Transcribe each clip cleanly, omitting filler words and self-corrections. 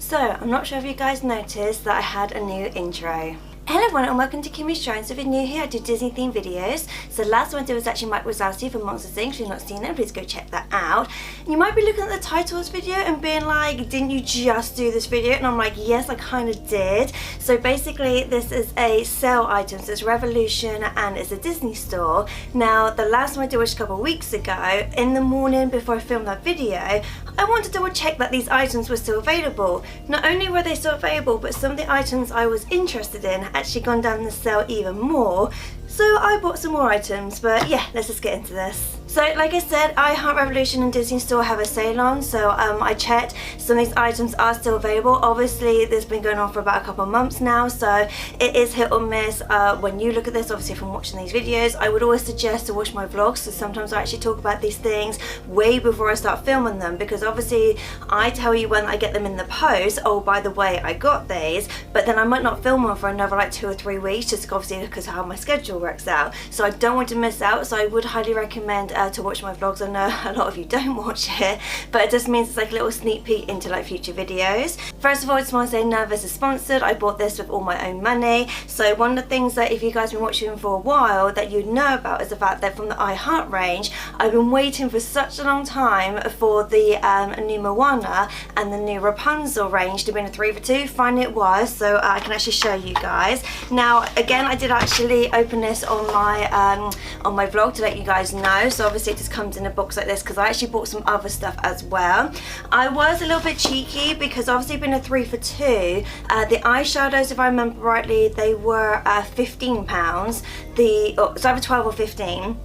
So, I'm not sure if you guys noticed that I had a new intro. Hello everyone and welcome to Kimmy's Shrine. So if you're new here, I do Disney themed videos. So last one I did was actually Mike Wazowski from Monsters Inc. If you've not seen it, please go check that out. You might be looking at the title of this video and being like, didn't you just do this video? And I'm like, yes, I kind of did. So basically this is a sale item, so it's Revolution and it's a Disney store. Now the last one I did was a couple of weeks ago. In the morning before I filmed that video, I wanted to double check that these items were still available. Not only were they still available, but some of the items I was interested in actually gone down the sale even more. So I bought some more items, but yeah, let's just get into this. So like I said, iHeart Revolution and Disney Store have a sale on, so I checked, some of these items are still available. Obviously this has been going on for about a couple of months now, so it is hit or miss when you look at this. Obviously from watching these videos, I would always suggest to watch my vlogs, so sometimes I actually talk about these things way before I start filming them, because obviously I tell you when I get them in the post, oh by the way I got these, but then I might not film one for another like 2 or 3 weeks, just obviously because of how my schedule works out. So I don't want to miss out, so I would highly recommend to watch my vlogs. I know a lot of you don't watch it, but it just means it's like a little sneak peek into like future videos. First of all, I just want to say none of this is sponsored. I bought this with all my own money. So one of the things that if you guys have been watching for a while that you know about is the fact that from the iHeart range, I've been waiting for such a long time for the new Moana and the new Rapunzel range to be in a 3 for 2. Finally it was, so I can actually show you guys. Now again, I did actually open this on my vlog to let you guys know. So obviously it just comes in a box like this because I actually bought some other stuff as well. I was a little bit cheeky because obviously being a 3 for 2, the eyeshadows, if I remember rightly, they were £15. It's either 12 or 15.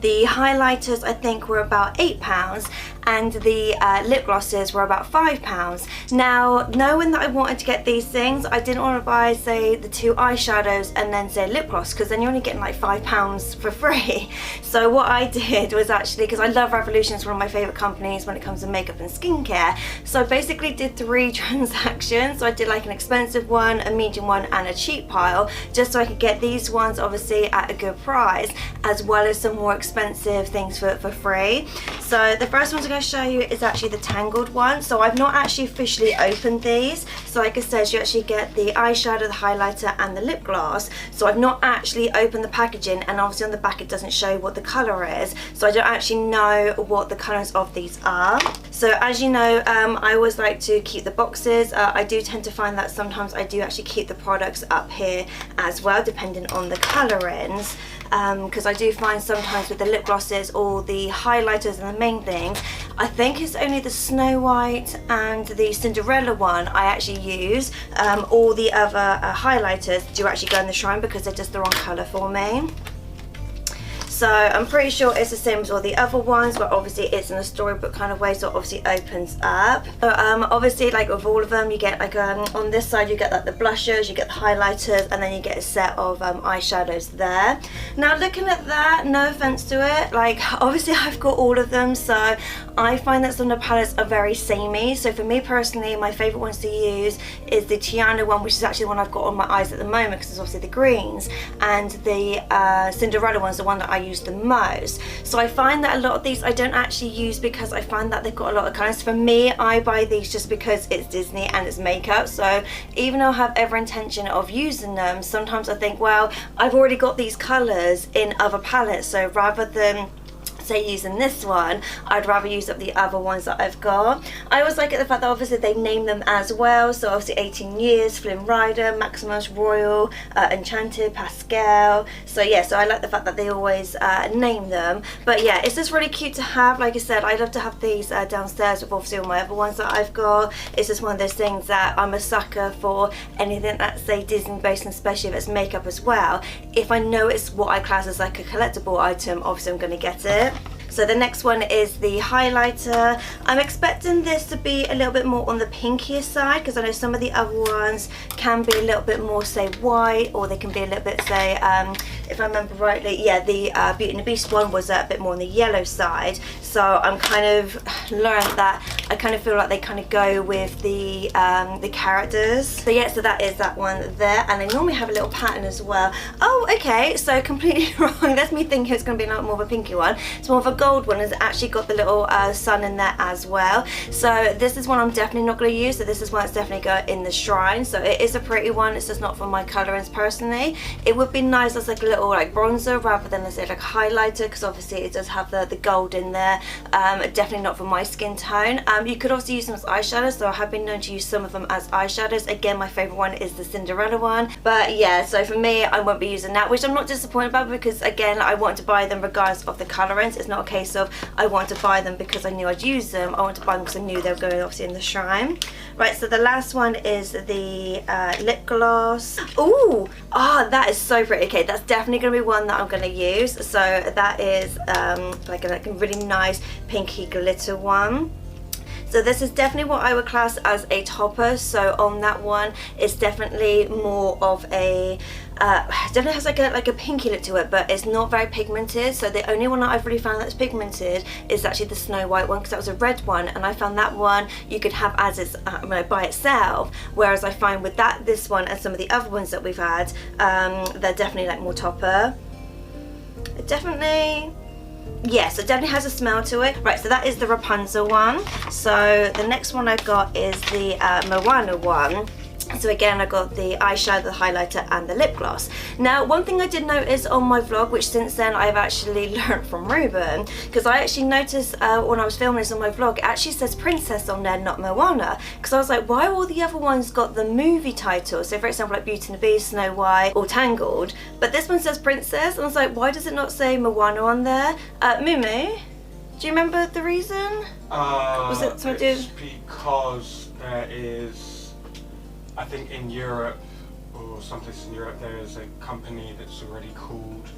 The highlighters I think were about £8 and the lip glosses were about £5. Now knowing that I wanted to get these things, I didn't want to buy say the 2 eyeshadows and then say lip gloss, because then you're only getting like £5 for free. So what I did was actually, because I love Revolution, it's one of my favourite companies when it comes to makeup and skincare, so I basically did 3 transactions. So I did like an expensive one, a medium one and a cheap pile, just so I could get these ones obviously at a good price, as well as some more expensive things for free. So the first one I'm going to show you is actually the Tangled one. So I've not actually officially opened these. So like I said, you actually get the eyeshadow, the highlighter and the lip gloss. So I've not actually opened the packaging, and obviously on the back it doesn't show what the colour is. So I don't actually know what the colours of these are. So as you know, I always like to keep the boxes. I do tend to find that sometimes I do actually keep the products up here as well, depending on the colourings. Because I do find sometimes with the lip glosses or the highlighters and the main things, I think it's only the Snow White and the Cinderella one I actually use. All the other highlighters do actually go in the Shrine because they're just the wrong colour for me. So I'm pretty sure it's the same as all the other ones, but obviously it's in a storybook kind of way, so it obviously opens up. So obviously like with all of them, you get like on this side you get like the blushers, you get the highlighters, and then you get a set of eyeshadows there. Now looking at that, no offense to it, like obviously I've got all of them, so I find that some of the palettes are very samey. So for me personally, my favourite ones to use is the Tiana one, which is actually the one I've got on my eyes at the moment because it's obviously the greens, and the Cinderella one's the one that I use the most. So I find that a lot of these I don't actually use because I find that they've got a lot of colours. For me, I buy these just because it's Disney and it's makeup, so even though I have every intention of using them, sometimes I think, well, I've already got these colours in other palettes, so rather than say using this one, I'd rather use up the other ones that I've got. I always like it the fact that obviously they name them as well, so obviously 18 Years, Flynn Rider, Maximus, Royal, Enchanted, Pascal. So yeah, so I like the fact that they always name them. But yeah, it's just really cute to have. Like I said, I love to have these downstairs with obviously all my other ones that I've got. It's just one of those things that I'm a sucker for anything that's say Disney based, and especially if it's makeup as well. If I know it's what I class as like a collectible item, obviously I'm going to get it. So the next one is the highlighter. I'm expecting this to be a little bit more on the pinkier side, because I know some of the other ones can be a little bit more say white, or they can be a little bit say, if I remember rightly, yeah, the Beauty and the Beast one was a bit more on the yellow side. So I'm kind of learned that I kind of feel like they kind of go with the characters. So yeah, so that is that one there, and they normally have a little pattern as well. Oh, okay, so completely wrong. That's me thinking it's going to be a lot more of a pinky one. It's more of a gold gold one has actually got the little sun in there as well. So this is one I'm definitely not going to use. So this is one that's definitely going in the shrine. So it is a pretty one. It's just not for my colorings personally. It would be nice as like a little like bronzer rather than as like a highlighter, because obviously it does have the gold in there. Definitely not for my skin tone. You could also use them as eyeshadows, so I have been known to use some of them as eyeshadows. Again, my favorite one is the Cinderella one. But yeah, so for me, I won't be using that, which I'm not disappointed about, because again, I want to buy them regardless of the colorants. It's not a case of I want to buy them because I knew I'd use them. I want to buy them because I knew they were going obviously in the shrine. Right, so the last one is the lip gloss. Ooh, that is so pretty. Okay, that's definitely going to be one that I'm going to use. So that is like a really nice pinky glitter one. So this is definitely what I would class as a topper. So on that one, it's definitely more of a definitely has like a pinky look to it, but it's not very pigmented. So the only one that I've really found that's pigmented is actually the Snow White one, because that was a red one, and I found that one you could have as it's by itself. Whereas I find with this one and some of the other ones that we've had, they're definitely like more topper. Yes, it definitely has a smell to it. Right, so that is the Rapunzel one. So the next one I got is the Moana one. So again, I got the eyeshadow, the highlighter, and the lip gloss. Now, one thing I did notice on my vlog, which since then I've actually learned from Reubens, because I actually noticed when I was filming this on my vlog, it actually says Princess on there, not Moana. Because I was like, why have all the other ones got the movie title? So for example, like Beauty and the Beast, Snow White, or Tangled. But this one says Princess, and I was like, why does it not say Moana on there? Mumu, do you remember the reason? Was it something to do? It's because there is, I think in Europe, or someplace in Europe, there is a company that's already called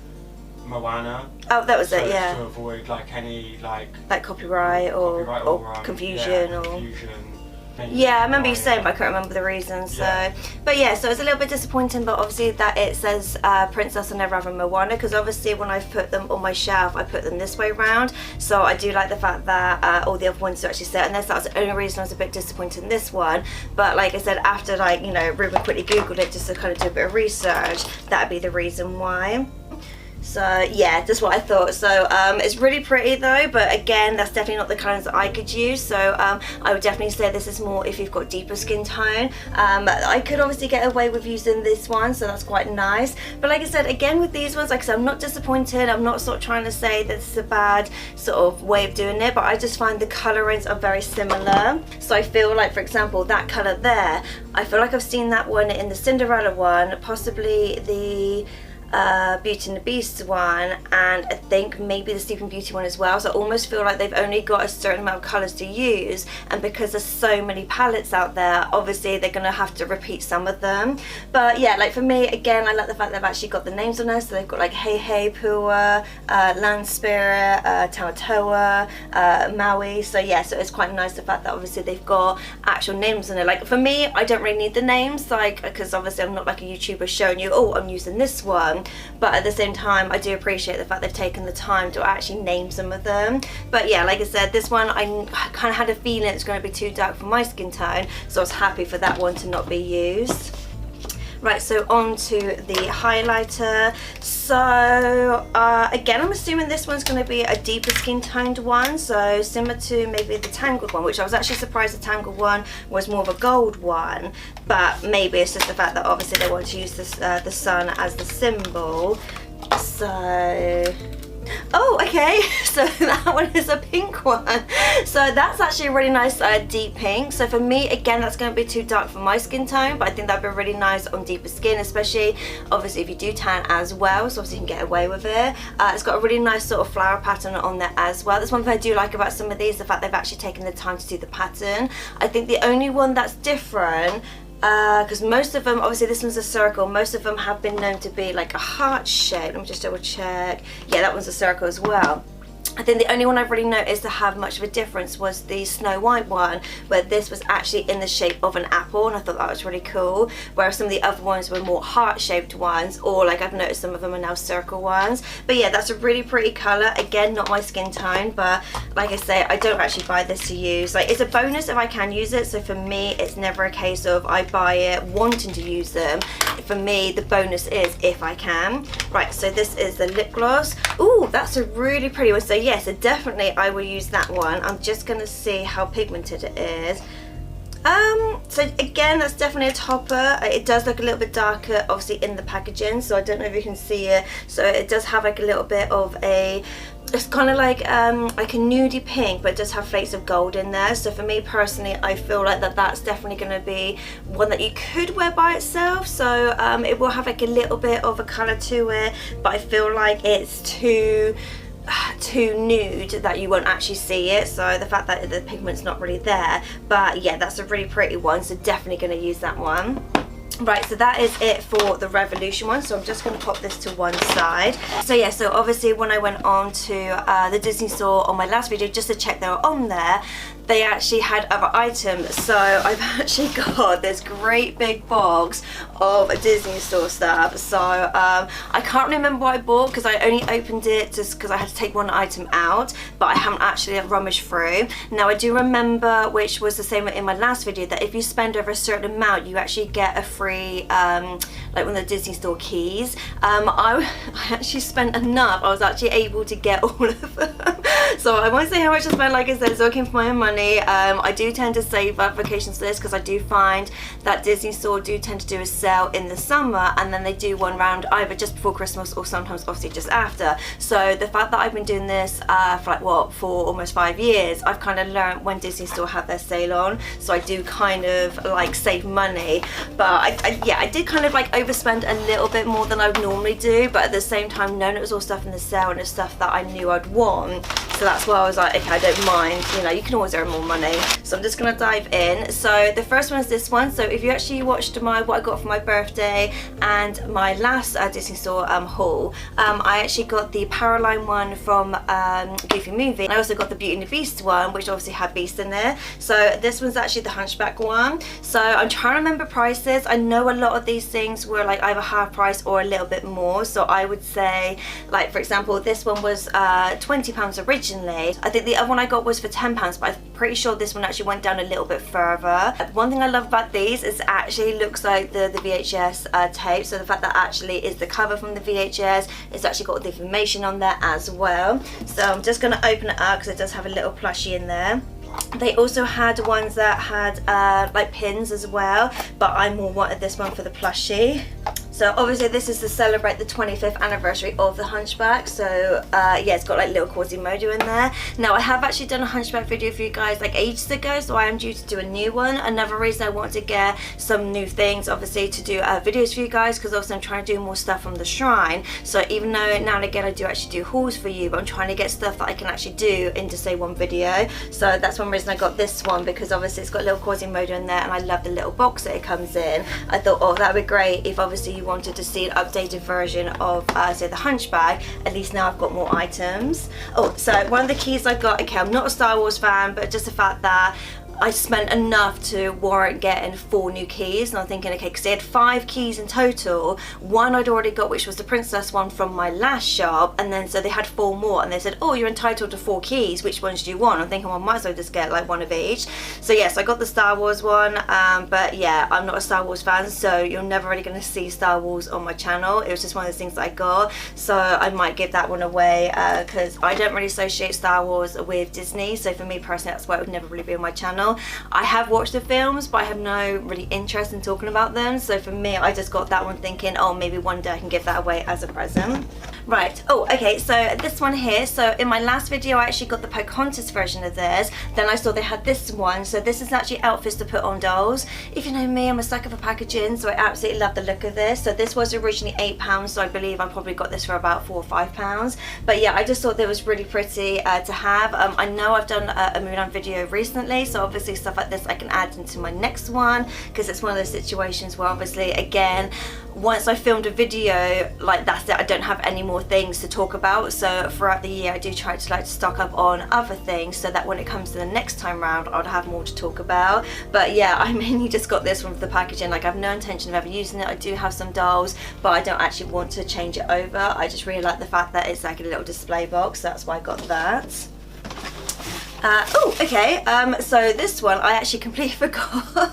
Moana. Oh, that was it, yeah. To avoid like any like copyright or confusion, yeah, or confusion. Yeah, I remember you saying, but I can't remember the reason. So, yeah. But yeah, so it's a little bit disappointing, but obviously that it says Princess and rather than Moana, because obviously when I've put them on my shelf, I put them this way round. So I do like the fact that all the other ones are actually set, and that's the only reason I was a bit disappointed in this one. But like I said, after like, you know, Ruben quickly Googled it just to kind of do a bit of research, that'd be the reason why. So yeah, just what I thought. So it's really pretty though, but again, that's definitely not the colours that I could use. So I would definitely say this is more if you've got deeper skin tone. I could obviously get away with using this one, so that's quite nice. But like I said, again with these ones, like I said, I'm not disappointed. I'm not sort of trying to say that this is a bad sort of way of doing it, but I just find the colourings are very similar. So I feel like, for example, that colour there, I feel like I've seen that one in the Cinderella one, possibly the Beauty and the Beast one, and I think maybe the Sleeping Beauty one as well. So I almost feel like they've only got a certain amount of colours to use, and because there's so many palettes out there, obviously they're going to have to repeat some of them. But yeah, like for me, again, I like the fact they've actually got the names on there. So they've got like Hey Hey, Pua, Land Spirit, Taotoa, Maui. So yeah, so it's quite nice the fact that obviously they've got actual names on it. Like for me, I don't really need the names, like, because obviously I'm not like a YouTuber showing you, oh, I'm using this one. But at the same time, I do appreciate the fact they've taken the time to actually name some of them. But yeah, like I said, this one I kind of had a feeling it's going to be too dark for my skin tone, so I was happy for that one to not be used. Right, so on to the highlighter. So again, I'm assuming this one's going to be a deeper skin toned one, so similar to maybe the Tangled one, which I was actually surprised the Tangled one was more of a gold one, but maybe it's just the fact that obviously they want to use this, the sun as the symbol. So oh, okay, so that one is a pink one. So that's actually a really nice deep pink. So for me, again, that's going to be too dark for my skin tone, but I think that'd be really nice on deeper skin, especially obviously if you do tan as well, so obviously you can get away with it. It's got a really nice sort of flower pattern on there as well. That's one thing I do like about some of these, the fact they've actually taken the time to do the pattern. I think the only one that's different, because most of them, obviously this one's a circle, most of them have been known to be like a heart shape. Let me just double check. Yeah, that one's a circle as well. I think the only one I've really noticed to have much of a difference was the Snow White one, where this was actually in the shape of an apple, and I thought that was really cool, whereas some of the other ones were more heart-shaped ones, or like I've noticed some of them are now circle ones. But yeah, that's a really pretty colour. Again, not my skin tone, but like I say, I don't actually buy this to use. Like, it's a bonus if I can use it, so for me, it's never a case of I buy it wanting to use them. For me, the bonus is if I can. Right, so this is the lip gloss. Ooh, that's a really pretty one. So yeah, so definitely I will use that one. I'm just gonna see how pigmented it is. So again, that's definitely a topper. It does look a little bit darker obviously in the packaging, so I don't know if you can see it. So it does have like a little bit of a, it's kind of like a nudie pink, but it does have flakes of gold in there. So for me personally, I feel like that's definitely going to be one that you could wear by itself. So it will have like a little bit of a colour to it, but I feel like it's too nude that you won't actually see it, so the fact that the pigment's not really there. But yeah, that's a really pretty one, so definitely going to use that one. Right, so that is it for the Revolution one, so I'm just going to pop this to one side. So yeah, so obviously when I went on to the Disney store on my last video just to check they were on there, they actually had other items. So I've actually got this great big box of Disney store stuff. So I can't remember what I bought because I only opened it just because I had to take one item out, but I haven't actually rummaged through. Now I do remember, which was the same in my last video, that if you spend over a certain amount you actually get a free like one of the Disney store keys. I actually spent enough, I was actually able to get all of them. So I won't say how much I spent, like I said, it's looking for my own money. I do tend to save up vacations for this because I do find that Disney store do tend to do a sale in the summer, and then they do one round either just before Christmas or sometimes obviously just after. So the fact that I've been doing this for like what, for almost 5 years, I've kind of learned when Disney store have their sale on, so I do kind of like save money. But yeah, I did kind of like overspend a little bit more than I would normally do, but at the same time knowing it was all stuff in the sale and it's stuff that I knew I'd want, so that's why I was like, okay, I don't mind, you know, you can always earn more money. So I'm just gonna dive in. So the first one is this one. So if you actually watched my what I got for my birthday and my last Disney store haul, I actually got the Powerline one from Goofy Movie, and I also got the Beauty and the Beast one, which obviously had Beast in there. So this one's actually the Hunchback one. So I'm trying to remember prices. I know a lot of these things were like either half price or a little bit more, so I would say, like for example, this one was £20 originally. I think the other one I got was for £10, but I'm pretty sure this one actually went down a little bit further. One thing I love about these is it actually looks like the VHS tape, so the fact that actually is the cover from the VHS, it's actually got the information on there as well. So I'm just going to open it up because it does have a little plushie in there. They also had ones that had like pins as well, but I more wanted this one for the plushie. So obviously this is to celebrate the 25th anniversary of the Hunchback. So yeah, it's got like little Quasimodo in there. Now I have actually done a Hunchback video for you guys like ages ago, so I am due to do a new one. Another reason I want to get some new things obviously to do videos for you guys, because obviously I'm trying to do more stuff from the shrine. So even though now and again I do actually do hauls for you, but I'm trying to get stuff that I can actually do into say one video. So that's one reason I got this one, because obviously it's got a little Quasimodo in there and I love the little box that it comes in. I thought, oh, that would be great if obviously you wanted to see an updated version of say the Hunchback. At least now I've got more items. Oh, so one of the keys I got, okay, I'm not a Star Wars fan, but just the fact that I spent enough to warrant getting 4 new keys, and I'm thinking, okay, because they had 5 keys in total. One I'd already got, which was the princess one from my last shop, and then so they had 4 more, and they said, oh, you're entitled to 4 keys, which ones do you want? I'm thinking, well, I might as well just get like one of each. So yes, I got the Star Wars one, but yeah, I'm not a Star Wars fan, so you're never really going to see Star Wars on my channel. It was just one of those things that I got, so I might give that one away, because I don't really associate Star Wars with Disney, so for me personally that's why it would never really be on my channel. I have watched the films, but I have no really interest in talking about them, so for me I just got that one thinking, oh, maybe one day I can give that away as a present. Right, oh, okay, so this one here, so in my last video I actually got the Pocahontas version of this, then I saw they had this one, so this is actually outfits to put on dolls. If you know me, I'm a sucker for packaging, so I absolutely love the look of this. So this was originally £8, so I believe I probably got this for about £4 or £5, but yeah, I just thought that was really pretty to have. I know I've done a Mulan video recently, so obviously stuff like this I can add into my next one, because it's one of those situations where obviously again, once I filmed a video, like that's it, I don't have any more things to talk about. So throughout the year I do try to like stock up on other things, so that when it comes to the next time round I'll have more to talk about. But yeah, I mainly just got this one for the packaging. Like I have no intention of ever using it. I do have some dolls, but I don't actually want to change it over. I just really like the fact that it's like a little display box, so that's why I got that. Oh, okay, so this one I actually completely forgot.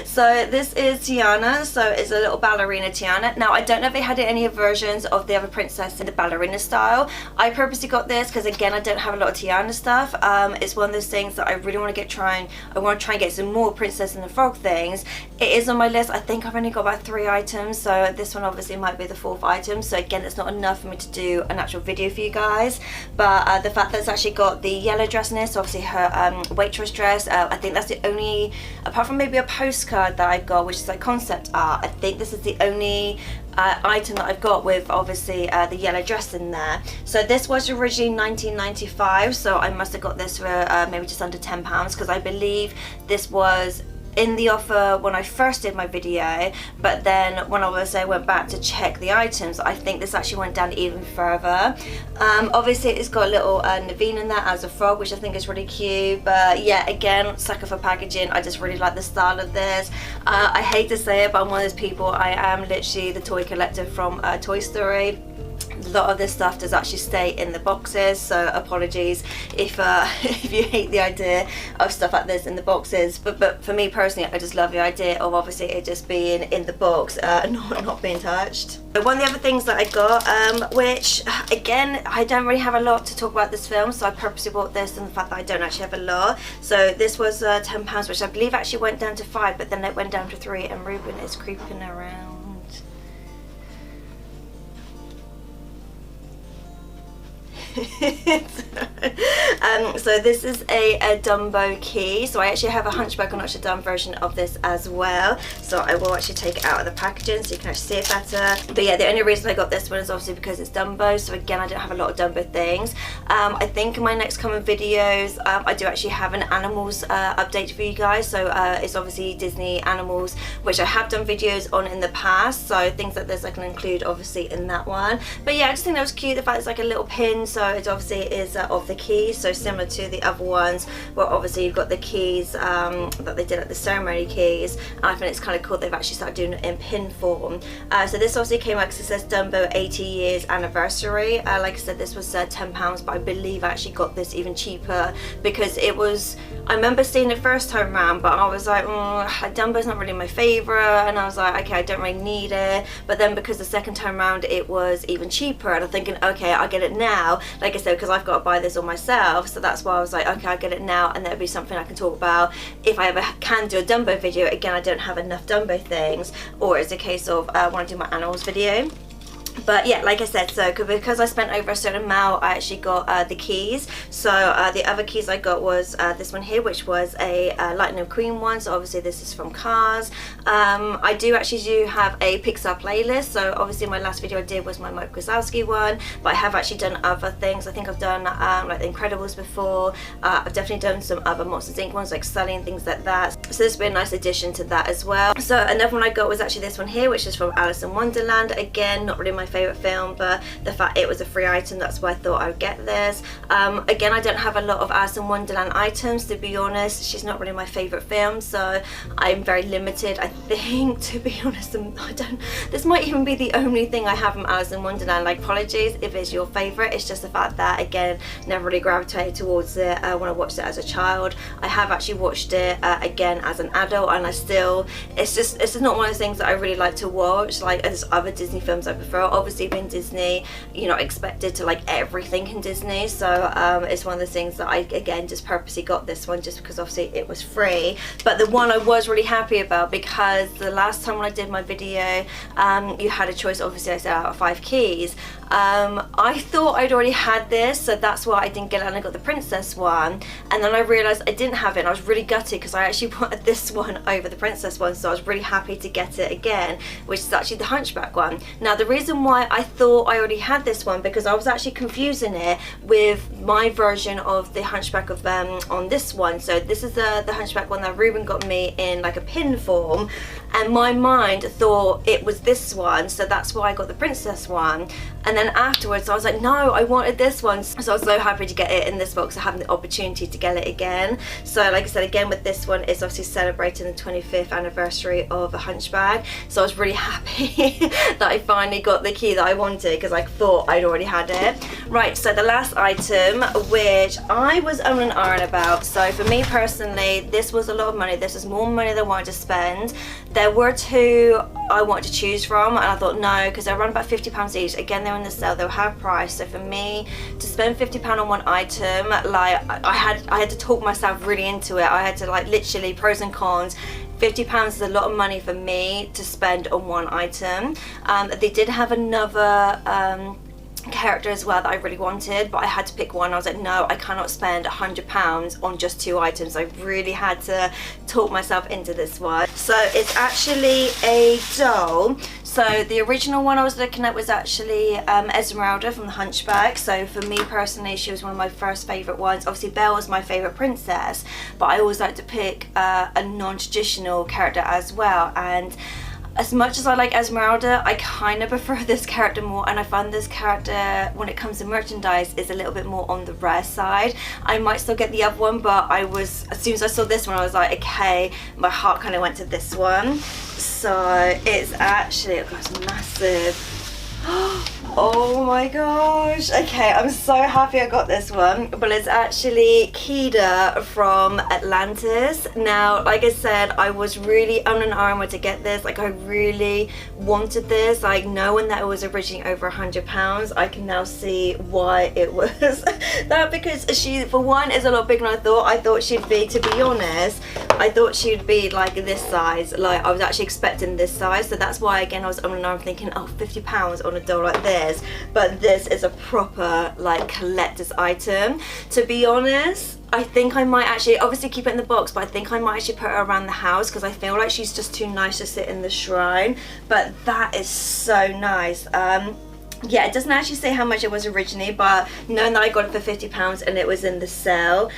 So this is Tiana, so it's a little ballerina Tiana. Now I don't know if they had any versions of the other princess in the ballerina style. I purposely got this because again I don't have a lot of Tiana stuff. It's one of those things that I really want to I want to try and get some more Princess and the Frog things. It is on my list. I think I've only got about 3 items, so this one obviously might be the 4th item, so again it's not enough for me to do an actual video for you guys. But the fact that it's actually got the yellow dress in this, obviously her waitress dress, I think that's the only, apart from maybe a postcard that I've got which is like concept art, I think this is the only item that I've got with obviously the yellow dress in there. So this was originally $19.95, so I must have got this for maybe just under £10 because I believe this was in the offer when I first did my video, but then when I went back to check the items, I think this actually went down even further. Obviously it's got a little Naveen in there as a frog, which I think is really cute, but yeah, again, sucker for packaging. I just really like the style of this. I hate to say it, but I'm one of those people, I am literally the toy collector from Toy Story. A lot of this stuff does actually stay in the boxes, so apologies if if you hate the idea of stuff like this in the boxes, but for me personally, I just love the idea of obviously it just being in the box, not being touched. But one of the other things that I got, which again I don't really have a lot to talk about this film, so I purposely bought this and the fact that I don't actually have a lot. So this was £10, which I believe actually went down to 5, but then it went down to 3, and Reuben is creeping around. So this is a Dumbo Key. So I actually have a Hunchback of Notre Dame version of this as well, so I will actually take it out of the packaging so you can actually see it better. But yeah, the only reason I got this one is obviously because it's Dumbo, so again I don't have a lot of Dumbo things. I think in my next coming videos I do actually have an animals update for you guys, so it's obviously Disney animals, which I have done videos on in the past, so things like this I can include obviously in that one. But yeah, I just think that was cute, the fact it's like a little pin, so it obviously is of the keys, so similar to the other ones where obviously you've got the keys that they did at the ceremony keys. I think it's kind of cool they've actually started doing it in pin form. So this obviously came out because it says Dumbo 80 years anniversary. Like I said, this was £10, but I believe I actually got this even cheaper because it was, I remember seeing it first time around, but I was like, Dumbo's not really my favourite, and I was like, okay, I don't really need it. But then because the second time around it was even cheaper, and I'm thinking, okay, I'll get it now. Like I said, because I've got to buy this on myself, so that's why I was like, okay, I'll get it now, and that'll be something I can talk about if I ever can do a Dumbo video. Again, I don't have enough Dumbo things, or it's a case of I want to do my animals video. But yeah, like I said, so because I spent over a certain amount, I actually got the keys. So the other keys I got was this one here, which was a Lightning McQueen one. So obviously this is from Cars. I do have a Pixar playlist. So obviously my last video I did was my Mike Wazowski one, but I have actually done other things. I think I've done like The Incredibles before. I've definitely done some other Monsters Inc. ones like Sully and things like that. So this will be a nice addition to that as well. So another one I got was actually this one here, which is from Alice in Wonderland. Again, not really my favourite film, but the fact it was a free item, that's why I thought I would get this. Again, I don't have a lot of Alice in Wonderland items, to be honest. She's not really my favourite film, so I'm very limited. I think, to be honest, this might even be the only thing I have from Alice in Wonderland. Like, apologies if it's your favourite. It's just the fact that, again, never really gravitated towards it when I watched it as a child. I have actually watched it again as an adult, and it's just not one of those things that I really like to watch. Like, there's other Disney films I prefer. Obviously in Disney, you're not expected to like everything in Disney, so it's one of the things that I again just purposely got this one just because obviously it was free. But the one I was really happy about, because the last time when I did my video you had a choice, obviously I said out of 5 keys. I thought I'd already had this, so that's why I didn't get it, and I got the princess one, and then I realised I didn't have it, and I was really gutted because I actually wanted this one over the princess one, so I was really happy to get it again, which is actually the Hunchback one. Now the reason why I thought I already had this one, because I was actually confusing it with my version of the Hunchback of on this one. So this is the Hunchback one that Reuben got me in like a pin form, and my mind thought it was this one, so that's why I got the princess one. And And then afterwards I was like, no, I wanted this one. So I was so happy to get it in this box and having the opportunity to get it again. So like I said, again with this one, it's obviously celebrating the 25th anniversary of The Hunchback. So I was really happy that I finally got the key that I wanted, because I thought I'd already had it. Right, so the last item, which I was on and on about. So for me personally, this was a lot of money. This was more money than I wanted to spend. There were two I wanted to choose from, and I thought no, because they're around about £50 each. Again, they're in the sale, they were half price. So for me to spend £50 on one item, like I had to talk myself really into it. I had to like literally pros and cons. £50 is a lot of money for me to spend on one item. They did have another character as well that I really wanted, but I had to pick one. I was like, no, I cannot spend £100 on just two items. I really had to talk myself into this one. So it's actually a doll. So the original one I was looking at was actually Esmeralda from The Hunchback. So for me personally, she was one of my first favourite ones. Obviously Belle was my favourite princess, but I always like to pick a non-traditional character as well. And as much as I like Esmeralda, I kind of prefer this character more, and I find this character, when it comes to merchandise, is a little bit more on the rare side. I might still get the other one, but as soon as I saw this one, I was like, okay, my heart kind of went to this one. So it's actually, oh gosh, massive. Oh my gosh. Okay, I'm so happy I got this one. But it's actually Kida from Atlantis. Now, like I said, I was really on an armour to get this. Like I really wanted this. Like knowing that it was originally over £100, I can now see why it was that, because she, for one, is a lot bigger than I thought. I thought she'd be, to be honest, I thought she'd be like this size. Like I was actually expecting this size. So that's why again I was on an arm thinking, oh, £50 on a doll like this. But this is a proper like collector's item. To be honest, I think I might actually, obviously keep it in the box, but I think I might actually put her around the house, because I feel like she's just too nice to sit in the shrine. But that is so nice. Yeah, it doesn't actually say how much it was originally, but knowing that I got it for £50 and it was in the sale,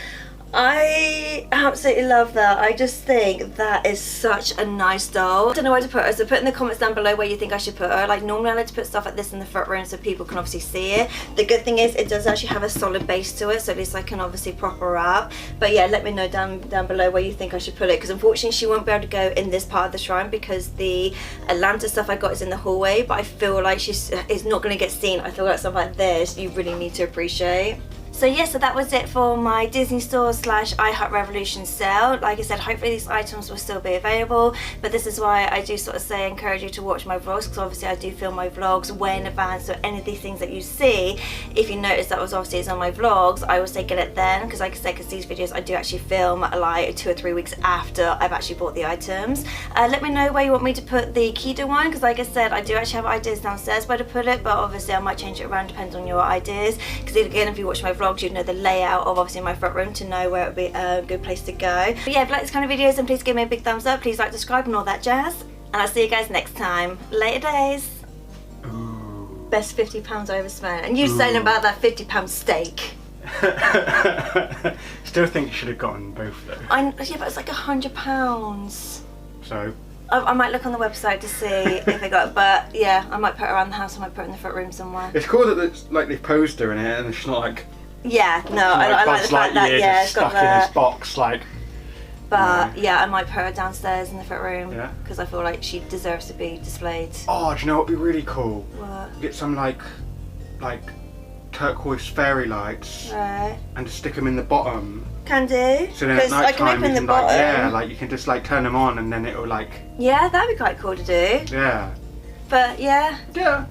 I absolutely love that. I just think that is such a nice doll. I don't know where to put her, so put in the comments down below where you think I should put her. Like normally I like to put stuff like this in the front room so people can obviously see it. The good thing is it does actually have a solid base to it, so at least I can obviously prop her up. But yeah, let me know down below where you think I should put it, because unfortunately she won't be able to go in this part of the shrine because the Atlanta stuff I got is in the hallway, but I feel like she's not going to get seen. I feel like stuff like this you really need to appreciate. So yeah, so that was it for my Disney Store / iHeart Revolution sale. Like I said, hopefully these items will still be available, but this is why I do sort of say encourage you to watch my vlogs, because obviously I do film my vlogs way in advance, so any of these things that you see, if you notice that was obviously it's on my vlogs, I will say get it then, because like I said, because these videos I do actually film like 2 or 3 weeks after I've actually bought the items. Let me know where you want me to put the Kida one, because like I said, I do actually have ideas downstairs where to put it, but obviously I might change it around, depends on your ideas, because again, if you watch my vlogs, you'd know the layout of obviously my front room to know where it would be a good place to go. But yeah, if you like this kind of videos, then please give me a big thumbs up, please like, subscribe and all that jazz, and I'll see you guys next time. Later days. Ooh. Best £50 I ever spent. And you saying about that £50 steak. Still think you should have gotten both though. Yeah, but it's like £100. So? I might look on the website to see if they got, but yeah, I might put her around the house, I might put her in the front room somewhere. It's cool that it's like they've posed her in it and she's not like... Yeah, no, I like the fact that, yeah, it's got stuck in this box, like... But yeah, I might put her downstairs in the front room, yeah, because I feel like she deserves to be displayed. Oh, do you know what would be really cool? What? Get some like turquoise fairy lights, right, and just stick them in the bottom. Can do. So then at night I can time open you the can bottom. yeah, like you can just like turn them on and then it'll like... Yeah, that'd be quite cool to do. Yeah. But yeah. Yeah.